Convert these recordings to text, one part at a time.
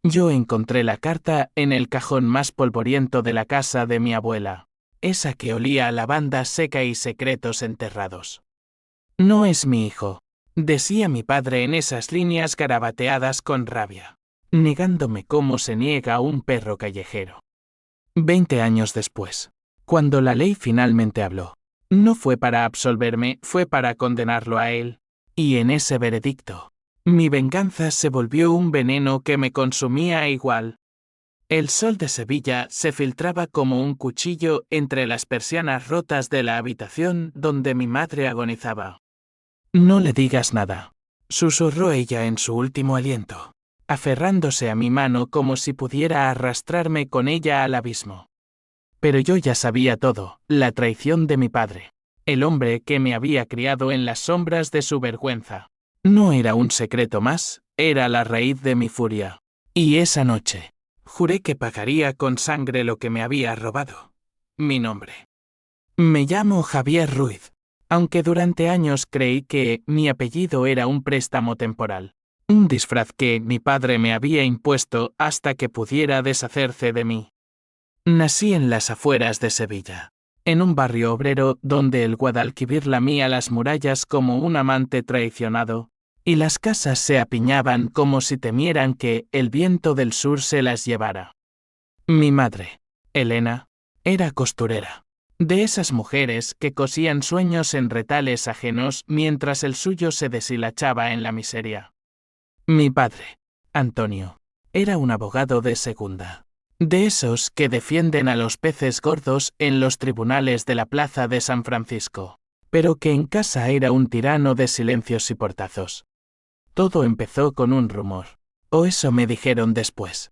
Yo encontré la carta en el cajón más polvoriento de la casa de mi abuela, esa que olía a lavanda seca y secretos enterrados. No es mi hijo, decía mi padre en esas líneas garabateadas con rabia, negándome cómo se niega a un perro callejero. 20 años después, cuando la ley finalmente habló, no fue para absolverme, fue para condenarlo a él, y en ese veredicto, mi venganza se volvió un veneno que me consumía igual. El sol de Sevilla se filtraba como un cuchillo entre las persianas rotas de la habitación donde mi madre agonizaba. No le digas nada, susurró ella en su último aliento, aferrándose a mi mano como si pudiera arrastrarme con ella al abismo. Pero yo ya sabía todo, la traición de mi padre, el hombre que me había criado en las sombras de su vergüenza. No era un secreto más, era la raíz de mi furia. Y esa noche, juré que pagaría con sangre lo que me había robado. Mi nombre. Me llamo Javier Ruiz, aunque durante años creí que mi apellido era un préstamo temporal. Un disfraz que mi padre me había impuesto hasta que pudiera deshacerse de mí. Nací en las afueras de Sevilla, en un barrio obrero donde el Guadalquivir lamía las murallas como un amante traicionado, y las casas se apiñaban como si temieran que el viento del sur se las llevara. Mi madre, Elena, era costurera, de esas mujeres que cosían sueños en retales ajenos mientras el suyo se deshilachaba en la miseria. Mi padre, Antonio, era un abogado de segunda. De esos que defienden a los peces gordos en los tribunales de la Plaza de San Francisco, pero que en casa era un tirano de silencios y portazos. Todo empezó con un rumor, o eso me dijeron después.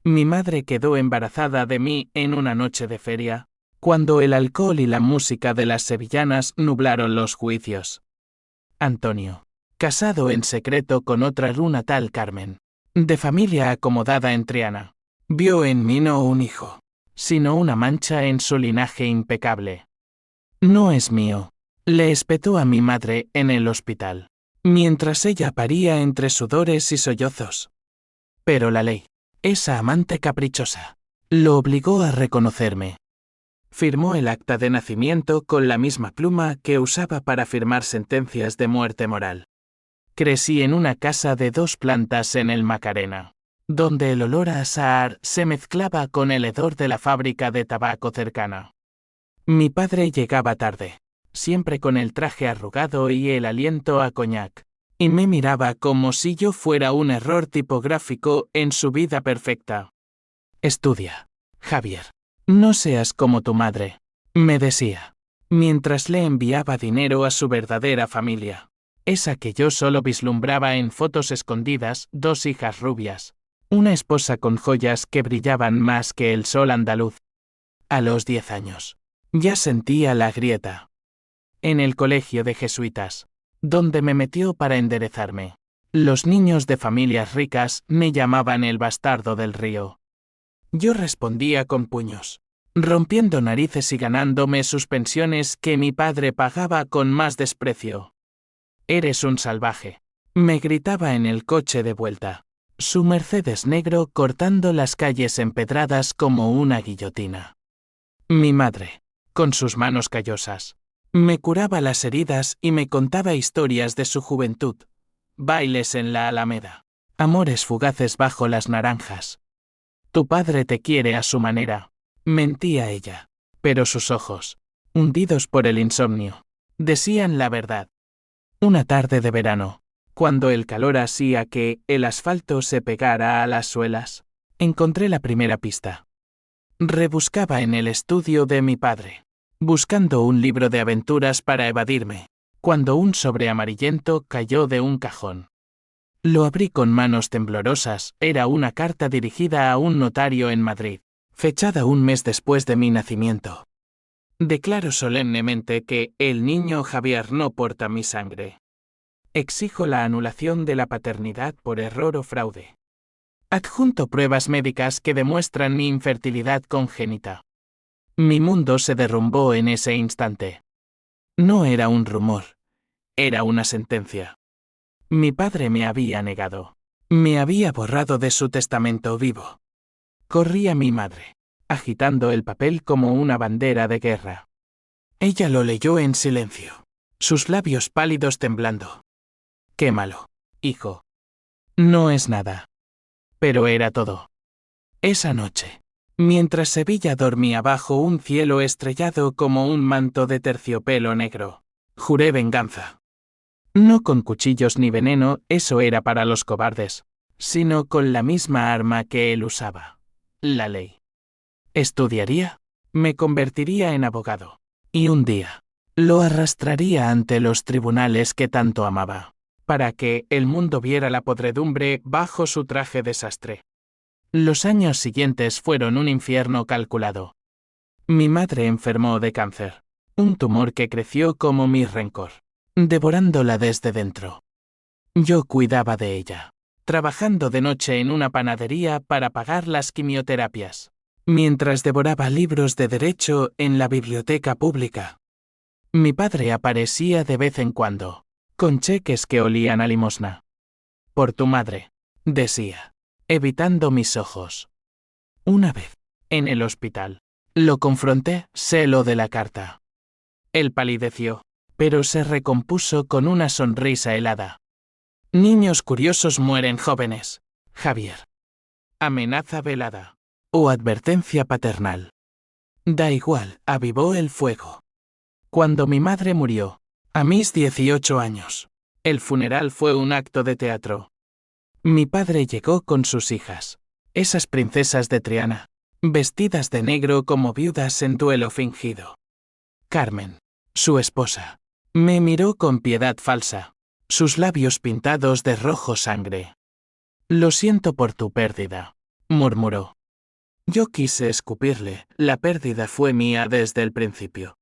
Mi madre quedó embarazada de mí en una noche de feria, cuando el alcohol y la música de las sevillanas nublaron los juicios. Antonio, casado en secreto con otra luna tal Carmen, de familia acomodada en Triana, vio en mí no un hijo, sino una mancha en su linaje impecable. No es mío, le espetó a mi madre en el hospital, mientras ella paría entre sudores y sollozos. Pero la ley, esa amante caprichosa, lo obligó a reconocerme. Firmó el acta de nacimiento con la misma pluma que usaba para firmar sentencias de muerte moral. Crecí en una casa de 2 plantas en el Macarena, donde el olor a azahar se mezclaba con el hedor de la fábrica de tabaco cercana. Mi padre llegaba tarde, siempre con el traje arrugado y el aliento a coñac, y me miraba como si yo fuera un error tipográfico en su vida perfecta. Estudia, Javier. No seas como tu madre, me decía, mientras le enviaba dinero a su verdadera familia, esa que yo solo vislumbraba en fotos escondidas, 2 hijas rubias, una esposa con joyas que brillaban más que el sol andaluz. A los 10 años, ya sentía la grieta. En el colegio de jesuitas, donde me metió para enderezarme, los niños de familias ricas me llamaban el bastardo del río. Yo respondía con puños, rompiendo narices y ganándome suspensiones que mi padre pagaba con más desprecio. Eres un salvaje, me gritaba en el coche de vuelta, su Mercedes negro cortando las calles empedradas como una guillotina. Mi madre, con sus manos callosas, me curaba las heridas y me contaba historias de su juventud, bailes en la Alameda, amores fugaces bajo las naranjas. Tu padre te quiere a su manera, mentía ella, pero sus ojos, hundidos por el insomnio, decían la verdad. Una tarde de verano, cuando el calor hacía que el asfalto se pegara a las suelas, encontré la primera pista. Rebuscaba en el estudio de mi padre, buscando un libro de aventuras para evadirme, cuando un sobre amarillento cayó de un cajón. Lo abrí con manos temblorosas, era una carta dirigida a un notario en Madrid, fechada un mes después de mi nacimiento. Declaro solemnemente que el niño Javier no porta mi sangre. Exijo la anulación de la paternidad por error o fraude. Adjunto pruebas médicas que demuestran mi infertilidad congénita. Mi mundo se derrumbó en ese instante. No era un rumor, era una sentencia. Mi padre me había negado. Me había borrado de su testamento vivo. Corrí a mi madre, agitando el papel como una bandera de guerra. Ella lo leyó en silencio, sus labios pálidos temblando. Quémalo, hijo. No es nada. Pero era todo. Esa noche, mientras Sevilla dormía bajo un cielo estrellado como un manto de terciopelo negro, juré venganza. No con cuchillos ni veneno, eso era para los cobardes, sino con la misma arma que él usaba, la ley. Estudiaría, me convertiría en abogado, y un día, lo arrastraría ante los tribunales que tanto amaba, para que el mundo viera la podredumbre bajo su traje de sastre. Los años siguientes fueron un infierno calculado. Mi madre enfermó de cáncer, un tumor que creció como mi rencor, devorándola desde dentro. Yo cuidaba de ella, trabajando de noche en una panadería para pagar las quimioterapias, mientras devoraba libros de derecho en la biblioteca pública. Mi padre aparecía de vez en cuando, con cheques que olían a limosna. Por tu madre, decía, evitando mis ojos. Una vez, en el hospital, lo confronté, sé lo de la carta. Él palideció, pero se recompuso con una sonrisa helada. Niños curiosos mueren jóvenes, Javier. Amenaza velada. O advertencia paternal. Da igual, avivó el fuego. Cuando mi madre murió, a mis 18 años, el funeral fue un acto de teatro. Mi padre llegó con sus hijas, esas princesas de Triana, vestidas de negro como viudas en duelo fingido. Carmen, su esposa, me miró con piedad falsa, sus labios pintados de rojo sangre. Lo siento por tu pérdida, murmuró. Yo quise escupirle, la pérdida fue mía desde el principio.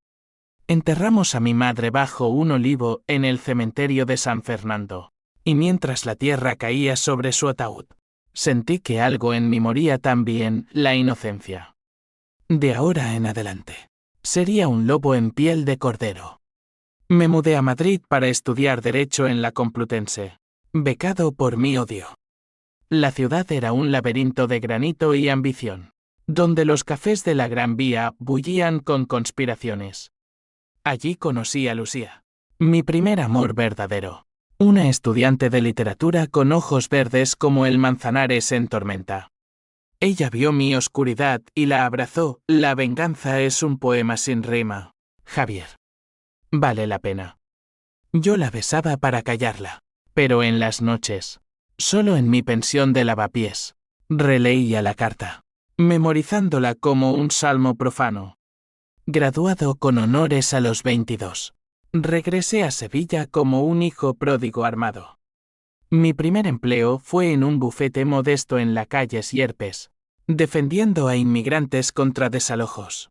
Enterramos a mi madre bajo un olivo en el cementerio de San Fernando, y mientras la tierra caía sobre su ataúd, sentí que algo en mí moría también, la inocencia. De ahora en adelante, sería un lobo en piel de cordero. Me mudé a Madrid para estudiar Derecho en la Complutense, becado por mi odio. La ciudad era un laberinto de granito y ambición, donde los cafés de la Gran Vía bullían con conspiraciones. Allí conocí a Lucía, mi primer amor verdadero, una estudiante de literatura con ojos verdes como el Manzanares en tormenta. Ella vio mi oscuridad y la abrazó. La venganza es un poema sin rima, Javier. Vale la pena. Yo la besaba para callarla, pero en las noches, solo en mi pensión de lavapiés, releía la carta, memorizándola como un salmo profano. Graduado con honores a los 22, regresé a Sevilla como un hijo pródigo armado. Mi primer empleo fue en un bufete modesto en la calle Sierpes, defendiendo a inmigrantes contra desalojos.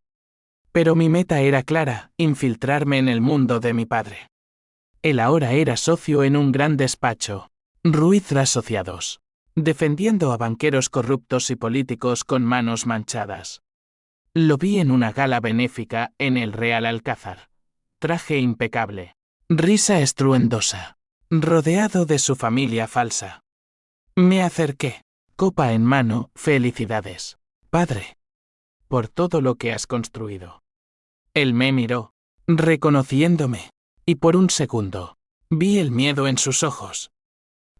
Pero mi meta era clara, infiltrarme en el mundo de mi padre. Él ahora era socio en un gran despacho, Ruiz Asociados, defendiendo a banqueros corruptos y políticos con manos manchadas. Lo vi en una gala benéfica en el Real Alcázar. Traje impecable, risa estruendosa, rodeado de su familia falsa. Me acerqué, copa en mano, felicidades, padre, por todo lo que has construido. Él me miró, reconociéndome, y por un segundo, vi el miedo en sus ojos.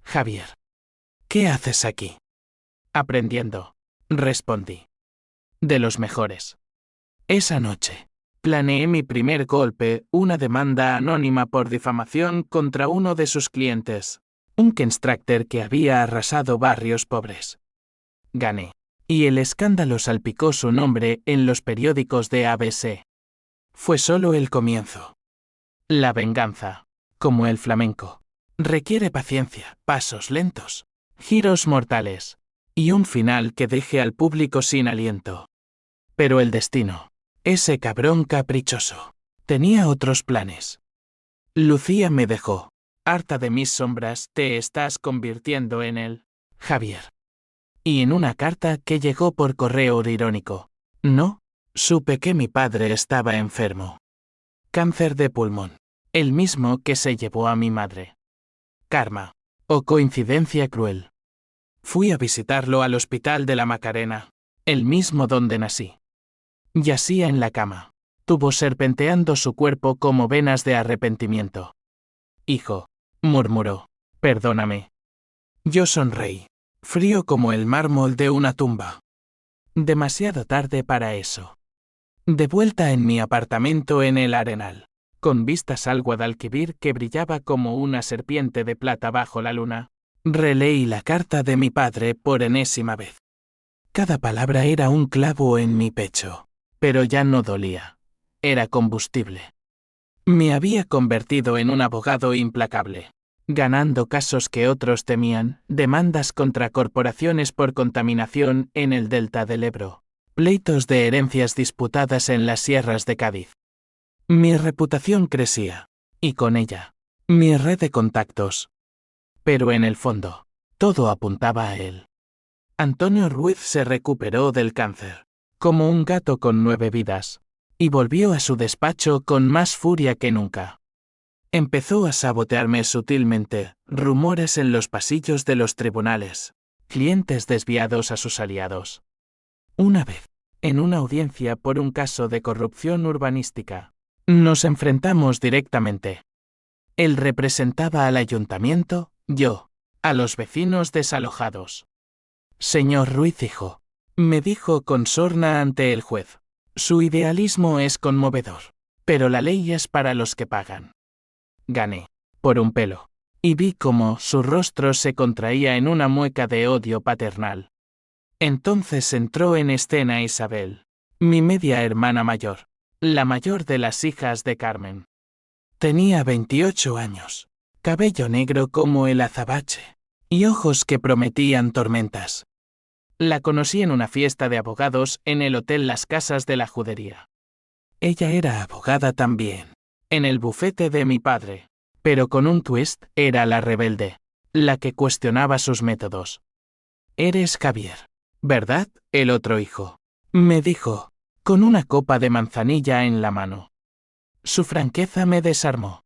Javier, ¿qué haces aquí? Aprendiendo, respondí. De los mejores. Esa noche, planeé mi primer golpe, una demanda anónima por difamación contra uno de sus clientes, un Kenstracter que había arrasado barrios pobres. Gané, y el escándalo salpicó su nombre en los periódicos de ABC. Fue solo el comienzo. La venganza, como el flamenco, requiere paciencia, pasos lentos, giros mortales, y un final que deje al público sin aliento. Pero el destino, ese cabrón caprichoso, tenía otros planes. Lucía me dejó. Harta de mis sombras, te estás convirtiendo en él, Javier. Y en una carta que llegó por correo irónico. No, supe que mi padre estaba enfermo. Cáncer de pulmón, el mismo que se llevó a mi madre. Karma, o coincidencia cruel. Fui a visitarlo al Hospital de la Macarena, el mismo donde nací. Yacía en la cama, tuvo serpenteando su cuerpo como venas de arrepentimiento. Hijo, murmuró, perdóname. Yo sonreí, frío como el mármol de una tumba. Demasiado tarde para eso. De vuelta en mi apartamento en el Arenal, con vistas al Guadalquivir que brillaba como una serpiente de plata bajo la luna, releí la carta de mi padre por enésima vez. Cada palabra era un clavo en mi pecho, pero ya no dolía. Era combustible. Me había convertido en un abogado implacable, ganando casos que otros temían, demandas contra corporaciones por contaminación en el delta del Ebro, pleitos de herencias disputadas en las sierras de Cádiz. Mi reputación crecía, y con ella, mi red de contactos. Pero en el fondo, todo apuntaba a él. Antonio Ruiz se recuperó del cáncer, como un gato con 9 vidas, y volvió a su despacho con más furia que nunca. Empezó a sabotearme sutilmente, rumores en los pasillos de los tribunales, clientes desviados a sus aliados. Una vez, en una audiencia por un caso de corrupción urbanística, nos enfrentamos directamente. Él representaba al ayuntamiento, yo, a los vecinos desalojados. Señor Ruiz hijo, me dijo con sorna ante el juez, su idealismo es conmovedor, pero la ley es para los que pagan. Gané, por un pelo, y vi cómo su rostro se contraía en una mueca de odio paternal. Entonces entró en escena Isabel, mi media hermana mayor, la mayor de las hijas de Carmen. Tenía 28 años, cabello negro como el azabache, y ojos que prometían tormentas. La conocí en una fiesta de abogados en el Hotel Las Casas de la Judería. Ella era abogada también, en el bufete de mi padre, pero con un twist, era la rebelde, la que cuestionaba sus métodos. Eres Javier, ¿verdad? El otro hijo, me dijo, con una copa de manzanilla en la mano. Su franqueza me desarmó.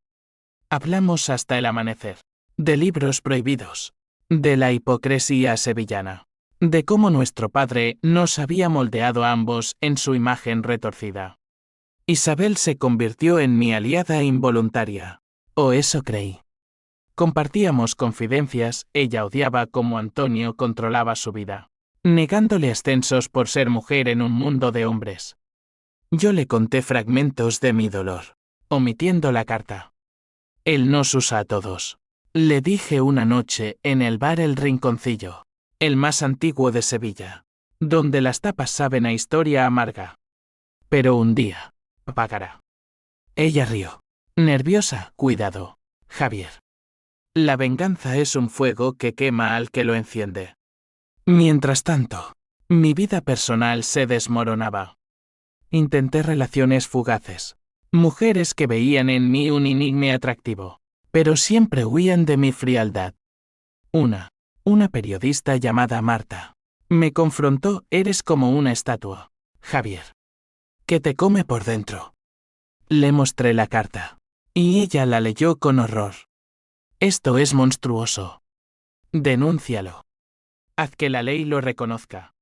Hablamos hasta el amanecer, de libros prohibidos, de la hipocresía sevillana, de cómo nuestro padre nos había moldeado a ambos en su imagen retorcida. Isabel se convirtió en mi aliada involuntaria, o eso creí. Compartíamos confidencias, ella odiaba cómo Antonio controlaba su vida, negándole ascensos por ser mujer en un mundo de hombres. Yo le conté fragmentos de mi dolor, omitiendo la carta. Él nos usa a todos, le dije una noche en el bar El Rinconcillo, el más antiguo de Sevilla, donde las tapas saben a historia amarga. Pero un día, pagará. Ella rió. Nerviosa, cuidado, Javier. La venganza es un fuego que quema al que lo enciende. Mientras tanto, mi vida personal se desmoronaba. Intenté relaciones fugaces, mujeres que veían en mí un enigma atractivo, pero siempre huían de mi frialdad. Una periodista llamada Marta, me confrontó, eres como una estatua, Javier, que te come por dentro. Le mostré la carta, y ella la leyó con horror. Esto es monstruoso. Denúncialo. Haz que la ley lo reconozca.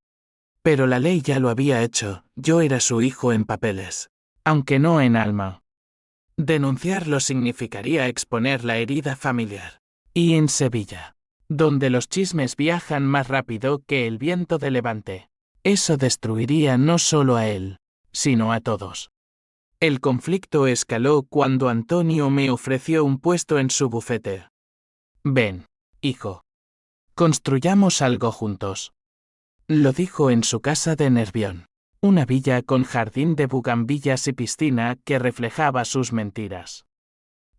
Pero la ley ya lo había hecho, yo era su hijo en papeles, aunque no en alma. Denunciarlo significaría exponer la herida familiar. Y en Sevilla, donde los chismes viajan más rápido que el viento de levante, eso destruiría no solo a él, sino a todos. El conflicto escaló cuando Antonio me ofreció un puesto en su bufete. Ven, hijo. Construyamos algo juntos. Lo dijo en su casa de Nervión, una villa con jardín de bugambillas y piscina que reflejaba sus mentiras.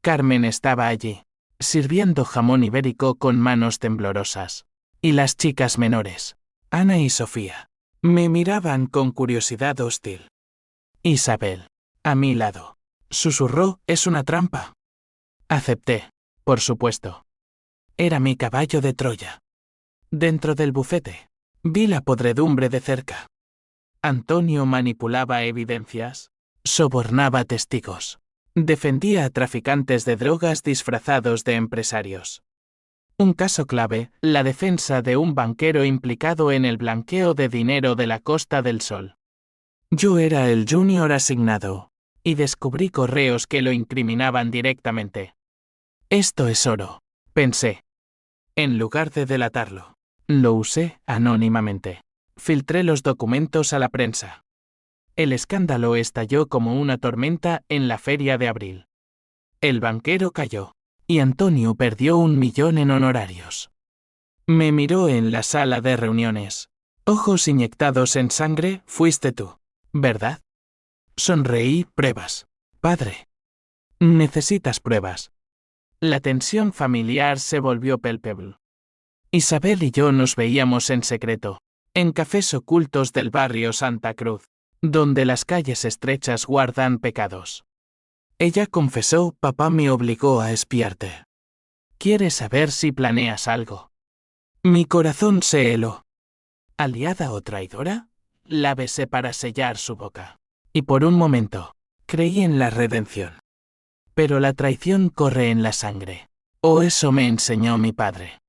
Carmen estaba allí, sirviendo jamón ibérico con manos temblorosas, y las chicas menores, Ana y Sofía, me miraban con curiosidad hostil. Isabel, a mi lado, susurró, es una trampa. Acepté, por supuesto. Era mi caballo de Troya. Dentro del bufete, vi la podredumbre de cerca. Antonio manipulaba evidencias, sobornaba testigos, defendía a traficantes de drogas disfrazados de empresarios. Un caso clave, la defensa de un banquero implicado en el blanqueo de dinero de la Costa del Sol. Yo era el junior asignado, y descubrí correos que lo incriminaban directamente. Esto es oro, pensé. En lugar de delatarlo, lo usé anónimamente. Filtré los documentos a la prensa. El escándalo estalló como una tormenta en la feria de abril. El banquero cayó, y Antonio perdió 1.000.000 en honorarios. Me miró en la sala de reuniones. Ojos inyectados en sangre, fuiste tú, ¿verdad? Sonreí, pruebas. Padre. Necesitas pruebas. La tensión familiar se volvió palpable. Isabel y yo nos veíamos en secreto, en cafés ocultos del barrio Santa Cruz, donde las calles estrechas guardan pecados. Ella confesó, papá me obligó a espiarte. ¿Quieres saber si planeas algo? Mi corazón se heló. ¿Aliada o traidora? La besé para sellar su boca. Y por un momento, creí en la redención. Pero la traición corre en la sangre. O eso me enseñó mi padre.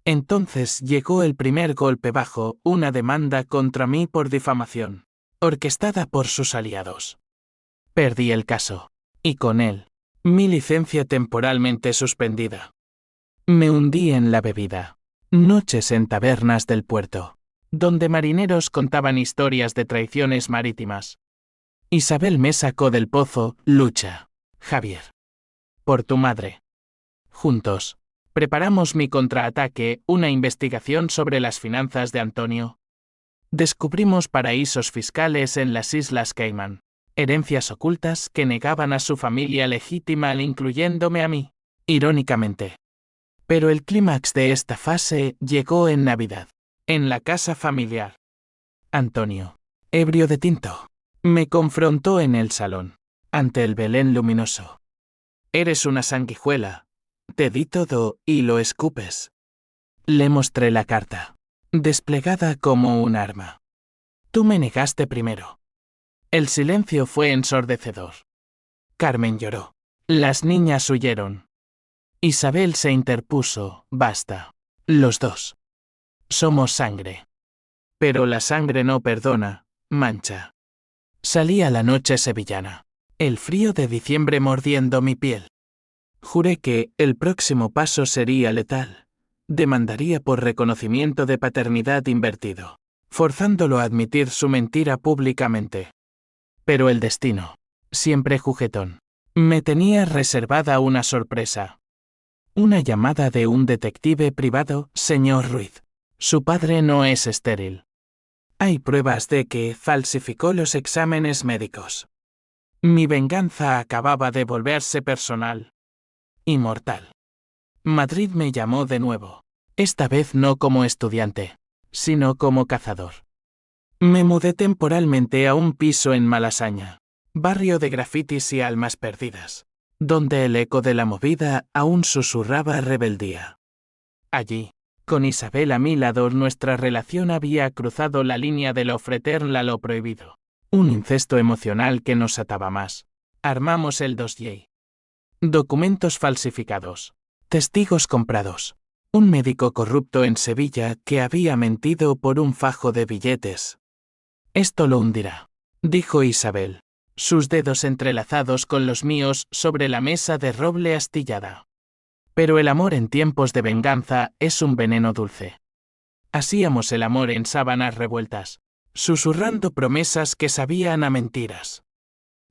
Entonces llegó el primer golpe bajo, una demanda contra mí por difamación, orquestada por sus aliados. Perdí el caso, y con él, mi licencia temporalmente suspendida. Me hundí en la bebida. Noches en tabernas del puerto, donde marineros contaban historias de traiciones marítimas. Isabel me sacó del pozo, lucha, Javier. Por tu madre. Juntos, preparamos mi contraataque, una investigación sobre las finanzas de Antonio. Descubrimos paraísos fiscales en las Islas Caimán, herencias ocultas que negaban a su familia legítima incluyéndome a mí, irónicamente. Pero el clímax de esta fase llegó en Navidad, en la casa familiar. Antonio, ebrio de tinto, me confrontó en el salón, ante el Belén luminoso. Eres una sanguijuela. Te di todo y lo escupes. Le mostré la carta, desplegada como un arma. Tú me negaste primero. El silencio fue ensordecedor. Carmen lloró. Las niñas huyeron. Isabel se interpuso, basta. Los dos. Somos sangre. Pero la sangre no perdona, mancha. Salí a la noche sevillana, el frío de diciembre mordiendo mi piel. Juré que el próximo paso sería letal. Demandaría por reconocimiento de paternidad invertido, forzándolo a admitir su mentira públicamente. Pero el destino, siempre juguetón, me tenía reservada una sorpresa. Una llamada de un detective privado, señor Ruiz. Su padre no es estéril. Hay pruebas de que falsificó los exámenes médicos. Mi venganza acababa de volverse personal. Inmortal. Madrid me llamó de nuevo, esta vez no como estudiante, sino como cazador. Me mudé temporalmente a un piso en Malasaña, barrio de grafitis y almas perdidas, donde el eco de la movida aún susurraba rebeldía. Allí, con Isabel a mi lado, nuestra relación había cruzado la línea de lo fraternal a lo prohibido, un incesto emocional que nos ataba más. Armamos el dossier. Documentos falsificados. Testigos comprados. Un médico corrupto en Sevilla que había mentido por un fajo de billetes. Esto lo hundirá, dijo Isabel, sus dedos entrelazados con los míos sobre la mesa de roble astillada. Pero el amor en tiempos de venganza es un veneno dulce. Hacíamos el amor en sábanas revueltas, susurrando promesas que sabían a mentiras.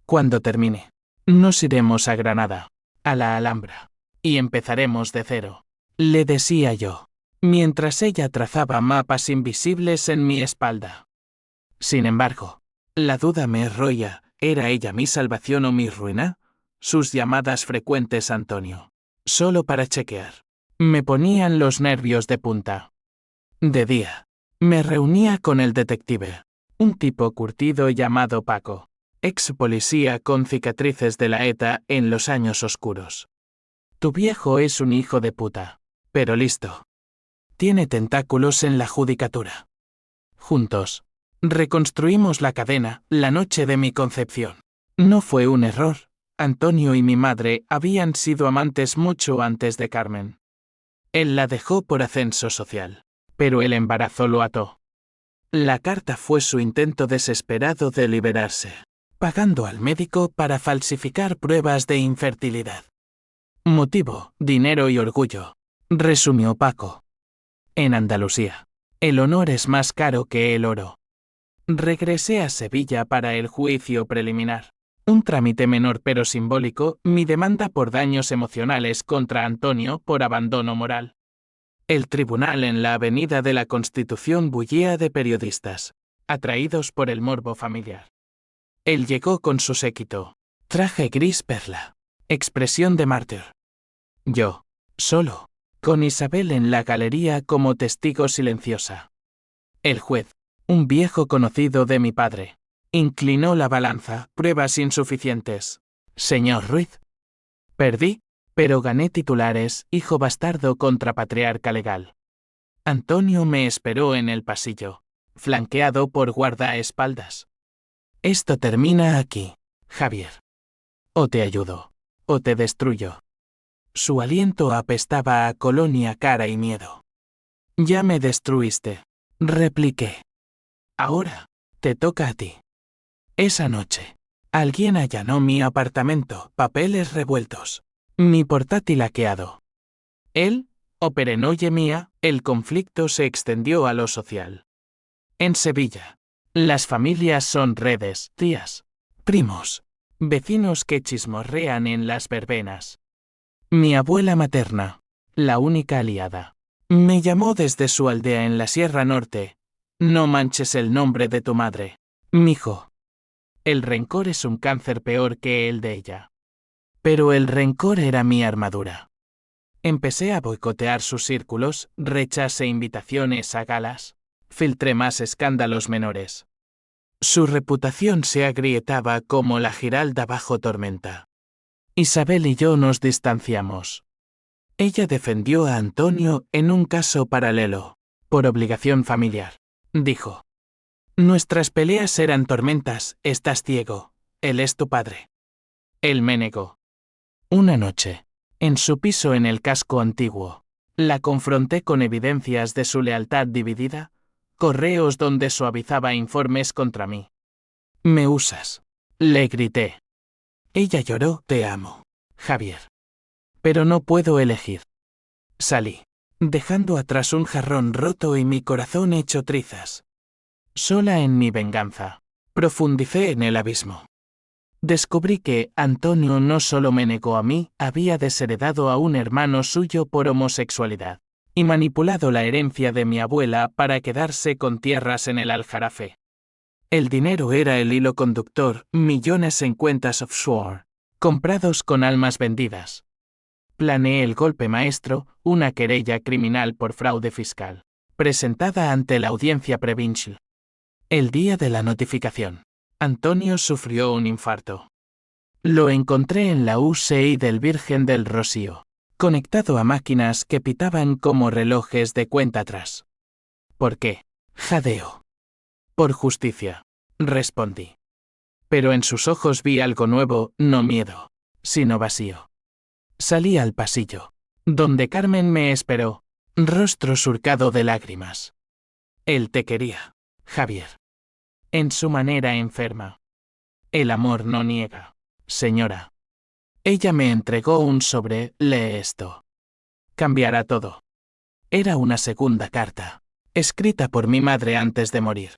Cuando termine, nos iremos a Granada, a la Alhambra, y empezaremos de cero, le decía yo, mientras ella trazaba mapas invisibles en mi espalda. Sin embargo, la duda me roía, ¿era ella mi salvación o mi ruina? Sus llamadas frecuentes, Antonio, solo para chequear, me ponían los nervios de punta. De día, me reunía con el detective, un tipo curtido llamado Paco, ex policía con cicatrices de la ETA en los años oscuros. Tu viejo es un hijo de puta, pero listo. Tiene tentáculos en la judicatura. Juntos, reconstruimos la cadena, la noche de mi concepción. No fue un error. Antonio y mi madre habían sido amantes mucho antes de Carmen. Él la dejó por ascenso social, pero el embarazo lo ató. La carta fue su intento desesperado de liberarse, pagando al médico para falsificar pruebas de infertilidad. Motivo, dinero y orgullo, resumió Paco. En Andalucía, el honor es más caro que el oro. Regresé a Sevilla para el juicio preliminar. Un trámite menor pero simbólico, mi demanda por daños emocionales contra Antonio por abandono moral. El tribunal en la Avenida de la Constitución bullía de periodistas, atraídos por el morbo familiar. Él llegó con su séquito, traje gris perla, expresión de mártir. Yo, solo, con Isabel en la galería como testigo silenciosa. El juez, un viejo conocido de mi padre, inclinó la balanza, pruebas insuficientes. Señor Ruiz. Perdí, pero gané titulares, hijo bastardo contra patriarca legal. Antonio me esperó en el pasillo, flanqueado por guardaespaldas. Esto termina aquí, Javier. O te ayudo, o te destruyo. Su aliento apestaba a colonia cara y miedo. Ya me destruiste, repliqué. Ahora, te toca a ti. Esa noche, alguien allanó mi apartamento, papeles revueltos. Mi portátil hackeado. Él, o perenoye mía, el conflicto se extendió a lo social. En Sevilla, las familias son redes, tías, primos, vecinos que chismorrean en las verbenas. Mi abuela materna, la única aliada, me llamó desde su aldea en la Sierra Norte. No manches el nombre de tu madre, mijo. El rencor es un cáncer peor que el de ella. Pero el rencor era mi armadura. Empecé a boicotear sus círculos, rechacé invitaciones a galas, filtré más escándalos menores. Su reputación se agrietaba como la giralda bajo tormenta. Isabel y yo nos distanciamos. Ella defendió a Antonio en un caso paralelo, por obligación familiar. Dijo: nuestras peleas eran tormentas, estás ciego, él es tu padre. Él me negó. Una noche, en su piso en el casco antiguo, la confronté con evidencias de su lealtad dividida, correos donde suavizaba informes contra mí. Me usas, le grité. Ella lloró, te amo, Javier. Pero no puedo elegir. Salí, dejando atrás un jarrón roto y mi corazón hecho trizas. Sola en mi venganza, profundicé en el abismo. Descubrí que Antonio no solo me negó a mí, había desheredado a un hermano suyo por homosexualidad, y manipulado la herencia de mi abuela para quedarse con tierras en el Aljarafe. El dinero era el hilo conductor, millones en cuentas offshore, comprados con almas vendidas. Planeé el golpe maestro, una querella criminal por fraude fiscal, presentada ante la audiencia provincial. El día de la notificación, Antonio sufrió un infarto. Lo encontré en la UCI del Virgen del Rocío, conectado a máquinas que pitaban como relojes de cuenta atrás. ¿Por qué? Jadeó. Por justicia, respondí. Pero en sus ojos vi algo nuevo, no miedo, sino vacío. Salí al pasillo, donde Carmen me esperó, rostro surcado de lágrimas. Él te quería, Javier. En su manera enferma. El amor no niega, señora. Ella me entregó un sobre, lee esto. Cambiará todo. Era una segunda carta, escrita por mi madre antes de morir.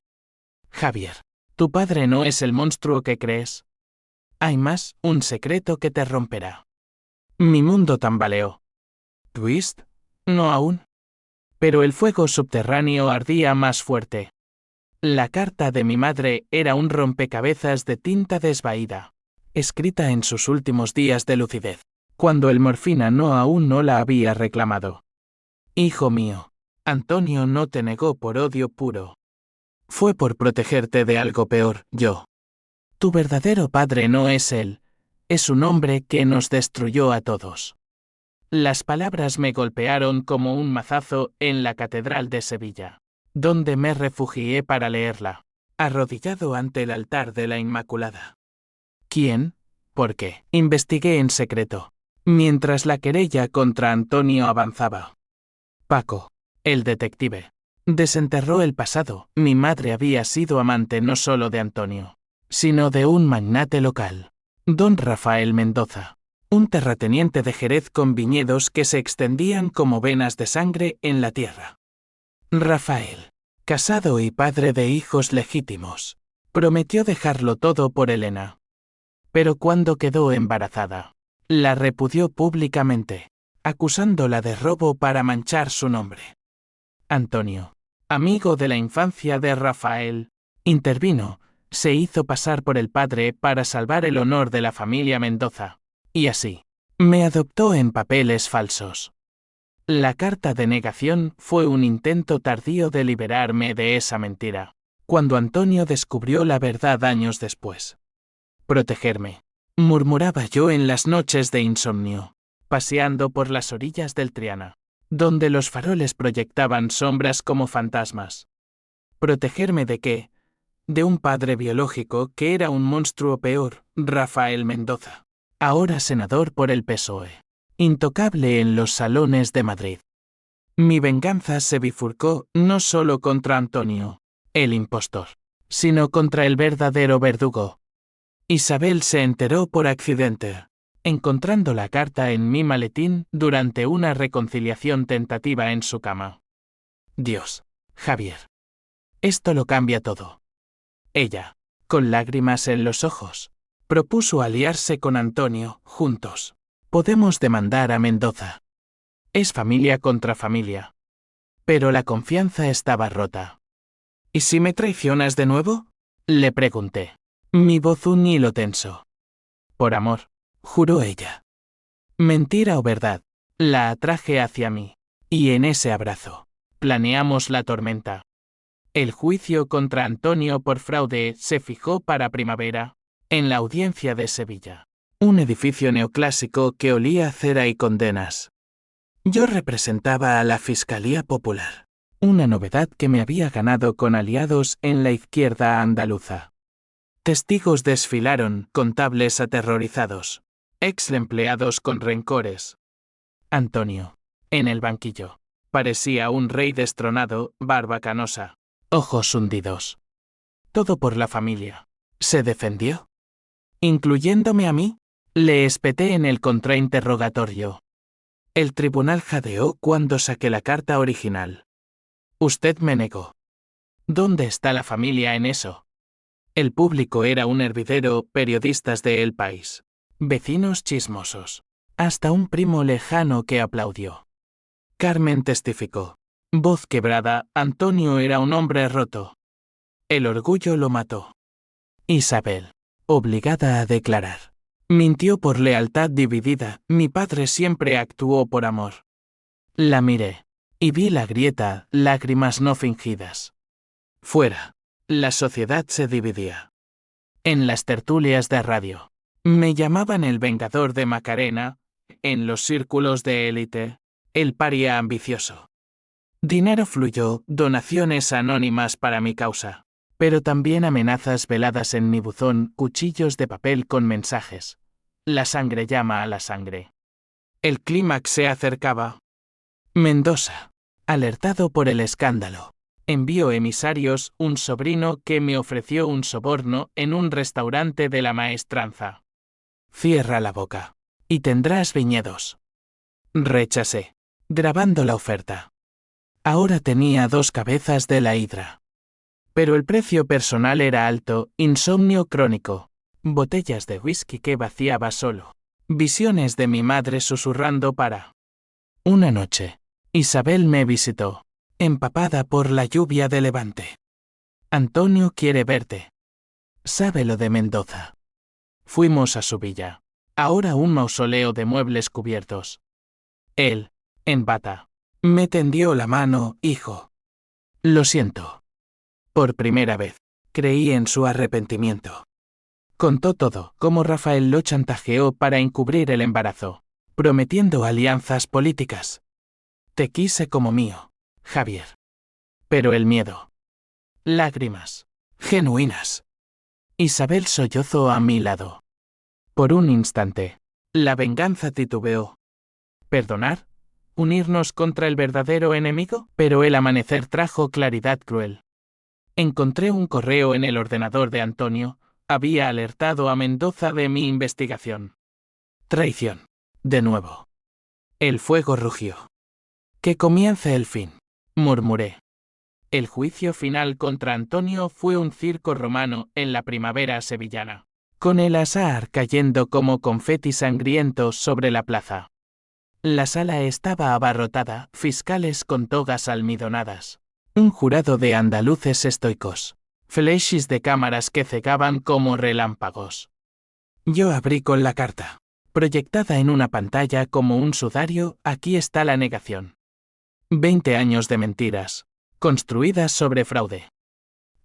Javier, tu padre no es el monstruo que crees. Hay más, un secreto que te romperá. Mi mundo tambaleó. ¿Twist? No aún. Pero el fuego subterráneo ardía más fuerte. La carta de mi madre era un rompecabezas de tinta desvaída, escrita en sus últimos días de lucidez, cuando el morfina aún no la había reclamado. Hijo mío, Antonio no te negó por odio puro. Fue por protegerte de algo peor, yo. Tu verdadero padre no es él, es un hombre que nos destruyó a todos. Las palabras me golpearon como un mazazo en la Catedral de Sevilla, donde me refugié para leerla, arrodillado ante el altar de la Inmaculada. ¿Quién? ¿Por qué? Investigué en secreto, mientras la querella contra Antonio avanzaba. Paco, el detective, desenterró el pasado. Mi madre había sido amante no solo de Antonio, sino de un magnate local, don Rafael Mendoza, un terrateniente de Jerez con viñedos que se extendían como venas de sangre en la tierra. Rafael, casado y padre de hijos legítimos, prometió dejarlo todo por Elena. Pero cuando quedó embarazada, la repudió públicamente, acusándola de robo para manchar su nombre. Antonio, amigo de la infancia de Rafael, intervino, se hizo pasar por el padre para salvar el honor de la familia Mendoza, y así, me adoptó en papeles falsos. La carta de negación fue un intento tardío de liberarme de esa mentira, cuando Antonio descubrió la verdad años después. Protegerme, murmuraba yo en las noches de insomnio, paseando por las orillas del Triana, donde los faroles proyectaban sombras como fantasmas. ¿Protegerme de qué? De un padre biológico que era un monstruo peor, Rafael Mendoza, ahora senador por el PSOE, intocable en los salones de Madrid. Mi venganza se bifurcó no solo contra Antonio, el impostor, sino contra el verdadero verdugo. Isabel se enteró por accidente, encontrando la carta en mi maletín durante una reconciliación tentativa en su cama. Dios, Javier. Esto lo cambia todo. Ella, con lágrimas en los ojos, propuso aliarse con Antonio, juntos. Podemos demandar a Mendoza. Es familia contra familia. Pero la confianza estaba rota. ¿Y si me traicionas de nuevo? Le pregunté. Mi voz un hilo tenso. Por amor, juró ella. Mentira o verdad, la atraje hacia mí, y en ese abrazo, planeamos la tormenta. El juicio contra Antonio por fraude se fijó para primavera, en la Audiencia de Sevilla, un edificio neoclásico que olía a cera y condenas. Yo representaba a la Fiscalía Popular, una novedad que me había ganado con aliados en la izquierda andaluza. Testigos desfilaron, contables aterrorizados, ex empleados con rencores. Antonio, en el banquillo, parecía un rey destronado, barba canosa, ojos hundidos. Todo por la familia. ¿Se defendió? ¿Incluyéndome a mí? Le espeté en el contrainterrogatorio. El tribunal jadeó cuando saqué la carta original. Usted me negó. ¿Dónde está la familia en eso? El público era un hervidero, periodistas de El País, vecinos chismosos, hasta un primo lejano que aplaudió. Carmen testificó. Voz quebrada, Antonio era un hombre roto. El orgullo lo mató. Isabel, obligada a declarar. Mintió por lealtad dividida, mi padre siempre actuó por amor. La miré, y vi la grieta, lágrimas no fingidas. Fuera. La sociedad se dividía. En las tertulias de radio, me llamaban el vengador de Macarena, en los círculos de élite, el paria ambicioso. Dinero fluyó, donaciones anónimas para mi causa, pero también amenazas veladas en mi buzón, cuchillos de papel con mensajes. La sangre llama a la sangre. El clímax se acercaba. Mendoza, alertado por el escándalo, envió emisarios, un sobrino que me ofreció un soborno en un restaurante de la Maestranza. Cierra la boca, y tendrás viñedos. Rechacé, grabando la oferta. Ahora tenía 2 cabezas de la hidra. Pero el precio personal era alto, insomnio crónico, botellas de whisky que vaciaba solo, visiones de mi madre susurrando para. Una noche, Isabel me visitó, empapada por la lluvia de Levante. Antonio quiere verte. Sabe lo de Mendoza. Fuimos a su villa, ahora un mausoleo de muebles cubiertos. Él, en bata, me tendió la mano, hijo. Lo siento. Por primera vez, creí en su arrepentimiento. Contó todo, cómo Rafael lo chantajeó para encubrir el embarazo, prometiendo alianzas políticas. Te quise como mío, Javier. Pero el miedo. Lágrimas. Genuinas. Isabel sollozó a mi lado. Por un instante, la venganza titubeó. ¿Perdonar? ¿Unirnos contra el verdadero enemigo? Pero el amanecer trajo claridad cruel. Encontré un correo en el ordenador de Antonio. Había alertado a Mendoza de mi investigación. Traición. De nuevo. El fuego rugió. Que comience el fin, murmuré. El juicio final contra Antonio fue un circo romano en la primavera sevillana, con el azahar cayendo como confeti sangrientos sobre la plaza. La sala estaba abarrotada, fiscales con togas almidonadas, un jurado de andaluces estoicos, flechis de cámaras que cegaban como relámpagos. Yo abrí con la carta. Proyectada en una pantalla como un sudario, aquí está la negación. 20 años de mentiras, construidas sobre fraude.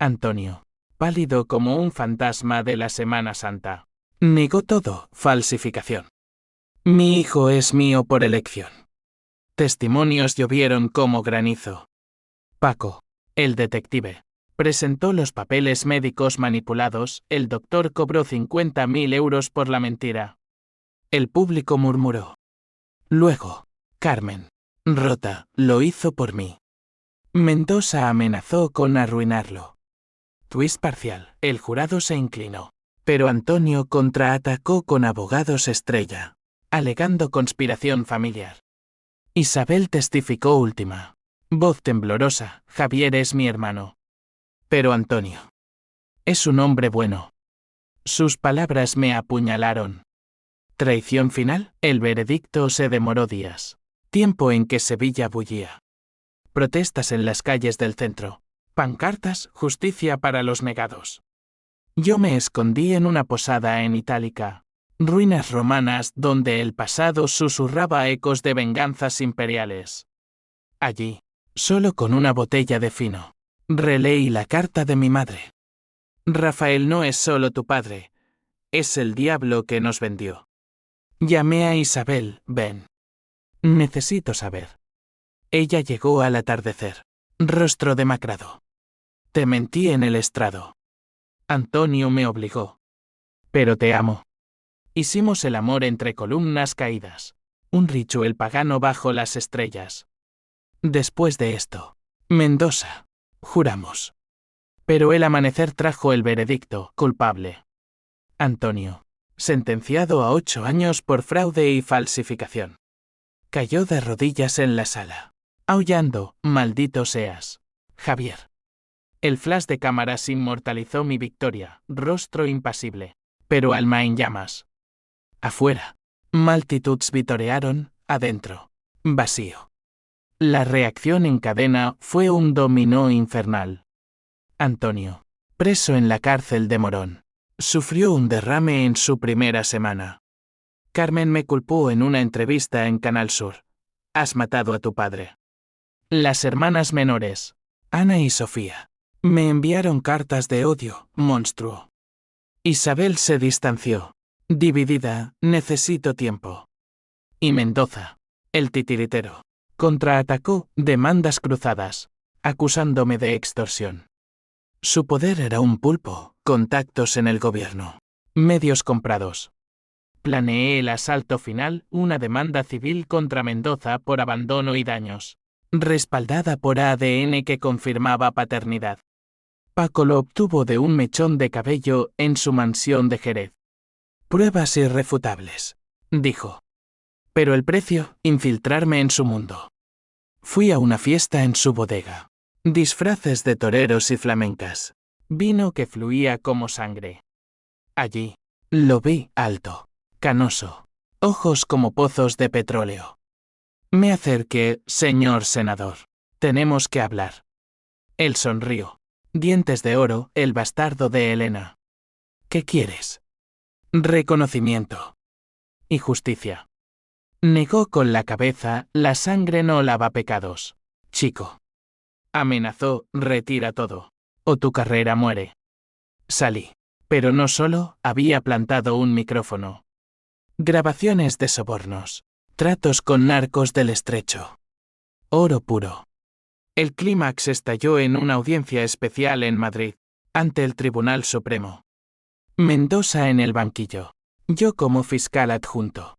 Antonio, pálido como un fantasma de la Semana Santa, negó todo, falsificación. Mi hijo es mío por elección. Testimonios llovieron como granizo. Paco, el detective, presentó los papeles médicos manipulados. El doctor cobró 50.000 euros por la mentira. El público murmuró. Luego, Carmen, rota, lo hizo por mí. Mendoza amenazó con arruinarlo. Twist parcial. El jurado se inclinó. Pero Antonio contraatacó con abogados estrella, alegando conspiración familiar. Isabel testificó última. Voz temblorosa, Javier es mi hermano. Pero Antonio. Es un hombre bueno. Sus palabras me apuñalaron. Traición final. El veredicto se demoró días. Tiempo en que Sevilla bullía. Protestas en las calles del centro. Pancartas, justicia para los negados. Yo me escondí en una posada en Itálica. Ruinas romanas donde el pasado susurraba ecos de venganzas imperiales. Allí, solo con una botella de fino, releí la carta de mi madre. Rafael no es solo tu padre, es el diablo que nos vendió. Llamé a Isabel, ven. Necesito saber. Ella llegó al atardecer. Rostro demacrado. Te mentí en el estrado. Antonio me obligó. Pero te amo. Hicimos el amor entre columnas caídas. Un ritual pagano bajo las estrellas. Después de esto, Mendoza, juramos. Pero el amanecer trajo el veredicto, culpable. Antonio, sentenciado a 8 años por fraude y falsificación. Cayó de rodillas en la sala, aullando, maldito seas, Javier. El flash de cámaras inmortalizó mi victoria, rostro impasible, pero alma en llamas. Afuera, multitudes vitorearon, adentro, vacío. La reacción en cadena fue un dominó infernal. Antonio, preso en la cárcel de Morón, sufrió un derrame en su primera semana. Carmen me culpó en una entrevista en Canal Sur. Has matado a tu padre. Las hermanas menores, Ana y Sofía, me enviaron cartas de odio, monstruo. Isabel se distanció. Dividida, necesito tiempo. Y Mendoza, el titiritero, contraatacó, demandas cruzadas, acusándome de extorsión. Su poder era un pulpo, contactos en el gobierno, medios comprados. Planeé el asalto final, una demanda civil contra Mendoza por abandono y daños, respaldada por ADN que confirmaba paternidad. Paco lo obtuvo de un mechón de cabello en su mansión de Jerez. Pruebas irrefutables, dijo. Pero el precio, infiltrarme en su mundo. Fui a una fiesta en su bodega. Disfraces de toreros y flamencas. Vino que fluía como sangre. Allí, lo vi alto, canoso, ojos como pozos de petróleo. Me acerqué, señor senador. Tenemos que hablar. Él sonrió. Dientes de oro, el bastardo de Helena. ¿Qué quieres? Reconocimiento. Y justicia. Negó con la cabeza, la sangre no lava pecados. Chico. Amenazó, retira todo. O tu carrera muere. Salí. Pero no solo, había plantado un micrófono. Grabaciones de sobornos. Tratos con narcos del estrecho. Oro puro. El clímax estalló en una audiencia especial en Madrid, ante el Tribunal Supremo. Mendoza en el banquillo. Yo como fiscal adjunto.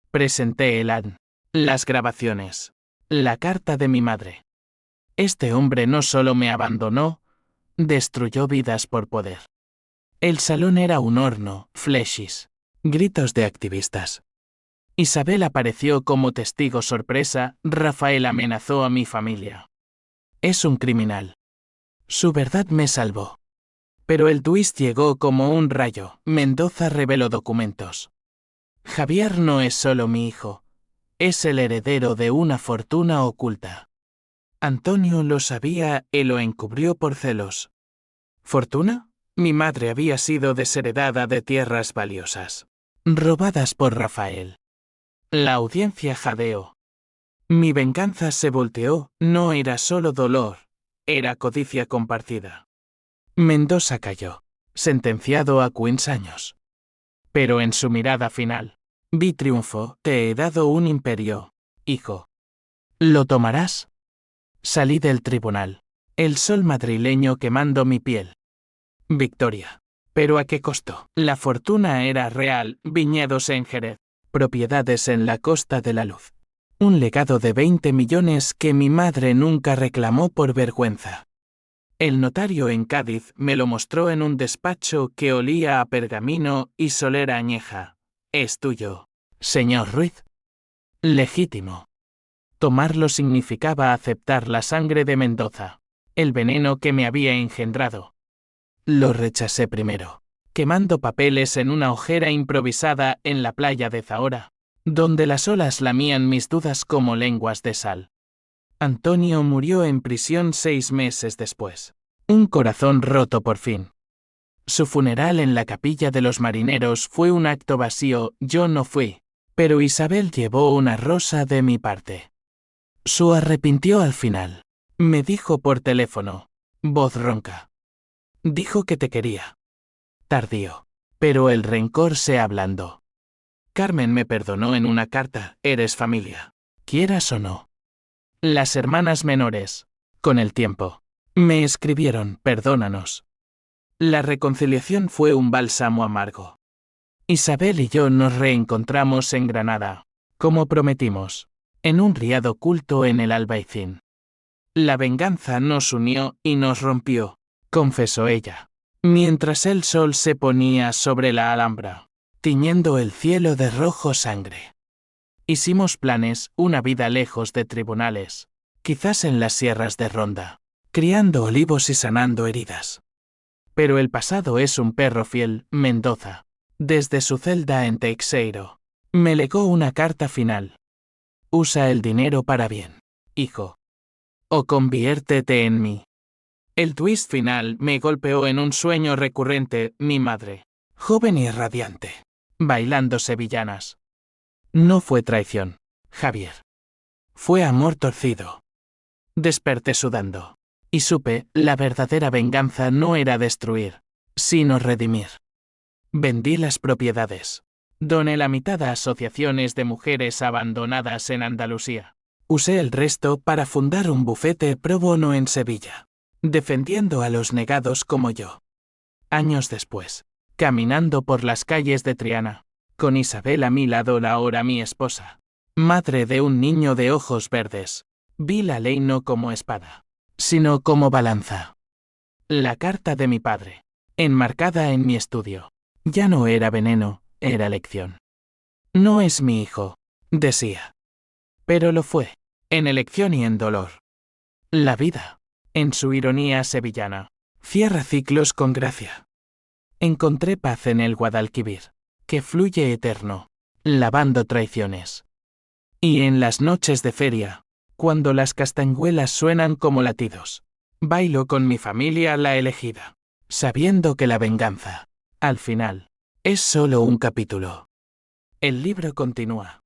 Presenté el ADN, Las grabaciones. La carta de mi madre. Este hombre no solo me abandonó, destruyó vidas por poder. El salón era un horno, flechis, gritos de activistas. Isabel apareció como testigo sorpresa, Rafael amenazó a mi familia. Es un criminal. Su verdad me salvó. Pero el twist llegó como un rayo. Mendoza reveló documentos. Javier no es solo mi hijo, es el heredero de una fortuna oculta. Antonio lo sabía y lo encubrió por celos. ¿Fortuna? Mi madre había sido desheredada de tierras valiosas, robadas por Rafael. La audiencia jadeó. Mi venganza se volteó, no era solo dolor, era codicia compartida. Mendoza cayó, sentenciado a 15 años. Pero en su mirada final, vi triunfo, te he dado un imperio, hijo. ¿Lo tomarás? Salí del tribunal, el sol madrileño quemando mi piel. Victoria. ¿Pero a qué costo? La fortuna era real, viñedos en Jerez, propiedades en la Costa de la Luz. Un legado de 20 millones que mi madre nunca reclamó por vergüenza. El notario en Cádiz me lo mostró en un despacho que olía a pergamino y solera añeja. Es tuyo, señor Ruiz. Legítimo. Tomarlo significaba aceptar la sangre de Mendoza, el veneno que me había engendrado. Lo rechacé primero, quemando papeles en una hojera improvisada en la playa de Zahora, donde las olas lamían mis dudas como lenguas de sal. Antonio murió en prisión 6 meses después. Un corazón roto por fin. Su funeral en la capilla de los marineros fue un acto vacío, yo no fui, pero Isabel llevó una rosa de mi parte. Su arrepintió al final. Me dijo por teléfono, voz ronca. Dijo que te quería. Tardío. Pero el rencor se ablandó. Carmen me perdonó en una carta, eres familia. Quieras o no. Las hermanas menores, con el tiempo, me escribieron, perdónanos. La reconciliación fue un bálsamo amargo. Isabel y yo nos reencontramos en Granada, como prometimos, en un riad oculto en el Albaicín. La venganza nos unió y nos rompió, confesó ella, mientras el sol se ponía sobre la Alhambra, tiñendo el cielo de rojo sangre. Hicimos planes, una vida lejos de tribunales, quizás en las sierras de Ronda, criando olivos y sanando heridas. Pero el pasado es un perro fiel, Mendoza. Desde su celda en Teixeiro, me legó una carta final. Usa el dinero para bien, hijo. O conviértete en mí. El twist final me golpeó en un sueño recurrente, mi madre, joven y radiante, bailando sevillanas. No fue traición, Javier. Fue amor torcido. Desperté sudando. Y supe, la verdadera venganza no era destruir, sino redimir. Vendí las propiedades. Doné la mitad a asociaciones de mujeres abandonadas en Andalucía. Usé el resto para fundar un bufete pro bono en Sevilla, defendiendo a los negados como yo. Años después, caminando por las calles de Triana, con Isabel a mi lado, la ahora mi esposa, madre de un niño de ojos verdes, vi la ley no como espada, sino como balanza. La carta de mi padre, enmarcada en mi estudio, ya no era veneno, era lección. No es mi hijo, decía. Pero lo fue, en elección y en dolor. La vida, en su ironía sevillana, cierra ciclos con gracia. Encontré paz en el Guadalquivir, que fluye eterno, lavando traiciones. Y en las noches de feria, cuando las castañuelas suenan como latidos, bailo con mi familia la elegida, sabiendo que la venganza, al final, es solo un capítulo. El libro continúa.